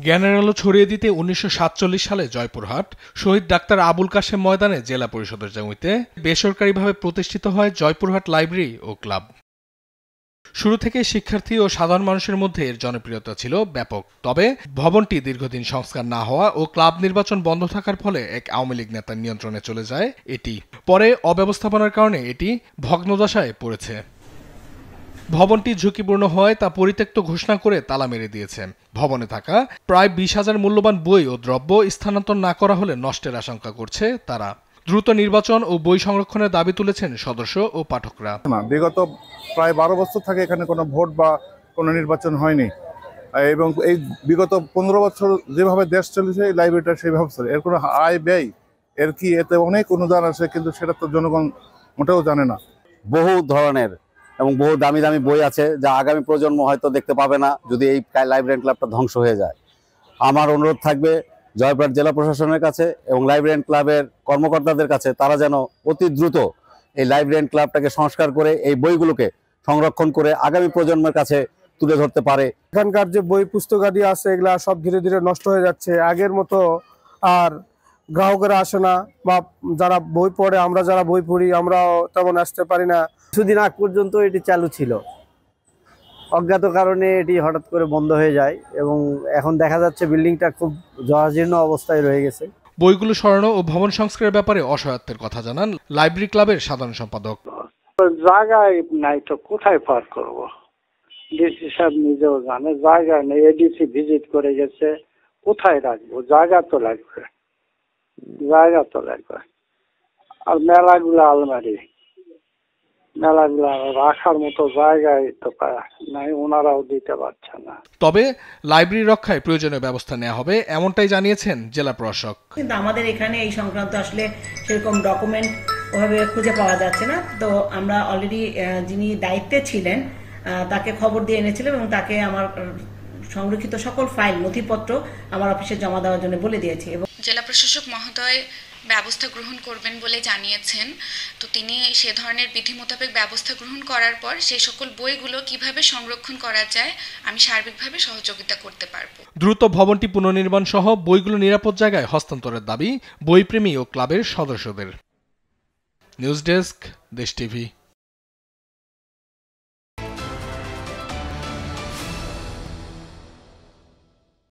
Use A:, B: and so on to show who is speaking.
A: জ্ঞানের আলো ছড়িয়ে দিতে ১৯৪৭ সালে জয়পুরহাট শহীদ ডাক্তার আবুল কাশেম ময়দানে জেলা পরিষদের জমিতে বেসরকারিভাবে প্রতিষ্ঠিত হয় জয়পুরহাট লাইব্রেরি ও ক্লাব। শুরু থেকে শিক্ষার্থী ও সাধারণ মানুষের মধ্যে এর জনপ্রিয়তা ছিল ব্যাপক। তবে ভবনটি দীর্ঘদিন সংস্কার না হওয়া ও ক্লাব নির্বাচন বন্ধ থাকার ফলে এক আওয়ামী লীগ নেতার নিয়ন্ত্রণে চলে যায় এটি। পরে অব্যবস্থাপনার কারণে এটি ভগ্নদশায় পড়েছে। ভবনটি ঝুঁকিপূর্ণ হয় তা পরিত্যক্ত ঘোষণা করে তালা মেরে দিয়েছে। ভবনে থাকা প্রায় ২০,০০০ মূল্যবান বই ও দ্রব্য স্থানান্তর না করা হলে নষ্টের আশঙ্কা করছে তারা। দ্রুত নির্বাচন ও বই সংরক্ষণের দাবি তুলেছেন সদস্য ও পাঠকরা।
B: বিগত প্রায় ১২ বছর থেকে এখানে কোনো ভোট বা কোনো নির্বাচন হয়নি এবং এই বিগত ১৫ বছর যেভাবে দেশ চলেছে এই লাইব্রেরিটা সেইভাবে চলে। এর কোনো আয় ব্যয় এর কি এতে অনেক অনুদান আছে, কিন্তু সেটা তো জনগণ মোটেও জানে না।
C: বহু ধরনের এবং বহু দামি দামি বই আছে যা আগামী প্রজন্ম হয়তো দেখতে পাবে না যদি এই লাইব্রেরি ক্লাবটা ধ্বংস হয়ে যায়। আমার অনুরোধ থাকবে জয়পুরহাট জেলা প্রশাসনের কাছে এবং লাইব্রেরি ক্লাবের কর্মকর্তাদের কাছে, তারা যেন অতি দ্রুত এই লাইব্রেরি ক্লাবটাকে সংস্কার করে এই বইগুলোকে সংরক্ষণ করে আগামী প্রজন্মের কাছে তুলে ধরতে পারে।
D: এখানকার যে বই পুস্তকাদি আছে এগুলা সব ধীরে ধীরে নষ্ট হয়ে যাচ্ছে। আগের মতো আর গ্রাহকেরা আসে না, বা যারা বই পড়ে, আমরা যারা বই পড়ি আমরাও তেমন আসতে পারি না।
E: কিছুদিন আগ পর্যন্ত এটি চালু ছিল, অজ্ঞাত কারণে এটি হঠাৎ করে বন্ধ হয়ে যায় এবং এখন দেখা যাচ্ছে বিল্ডিংটা খুব জরাজীর্ণ অবস্থায় রয়ে গেছে।
A: বইগুলো সরানো ও ভবন সংস্কারের ব্যাপারে অসহায়ত্বের কথা জানান লাইব্রেরি ক্লাবের সাধারণ সম্পাদক।
F: জায়গায় নাই তো কোথায় পার করব, ডিসি সাহেব নিজেও জানে জায়গায় নেই। এডিসি ভিজিট করে গেছে, কোথায় রাখবো? জায়গা তো লাগবে, জায়গা তো লাগবে। আর মেলাগুলা আলমারি, মেলাগুলা রাখার মতো জায়গায় তো নাই, ওনারাও দিতে পারছে না।
A: তবে লাইব্রেরি রক্ষায় প্রয়োজনীয় ব্যবস্থা নেওয়া হবে এমনটাই জানিয়েছেন জেলা প্রশাসক।
G: কিন্তু আমাদের এখানে এই সংক্রান্ত আসলে সেরকম ডকুমেন্ট ওভাবে খুঁজে পাওয়া যাচ্ছে না। তো আমরা অলরেডি যিনি দায়িত্বে ছিলেন তাকে খবর দিয়ে এনেছিলাম এবং তাকে আমার সংরক্ষিত সকল ফাইল নথিপত্র আমার অফিসে জমা দেওয়ার জন্য বলে দিয়েছি। এবং
H: জেলা প্রশাসক মহোদয় ব্যবস্থা গ্রহণ করবেন বলে জানিয়েছেন। তো তিনি সে ধরনের বিধি মোতাবেক ব্যবস্থা গ্রহণ করার পর সেই সকল বইগুলো কিভাবে সংরক্ষণ করা যায় আমি সার্বিকভাবে সহযোগিতা করতে পারব।
A: দ্রুত ভবনটি পুনর্নির্মাণ সহ বইগুলো নিরাপদ জায়গায় হস্তান্তরের দাবি বইপ্রেমী ও ক্লাবের সদস্যদের। নিউজ ডেস্ক, দেশ টিভি।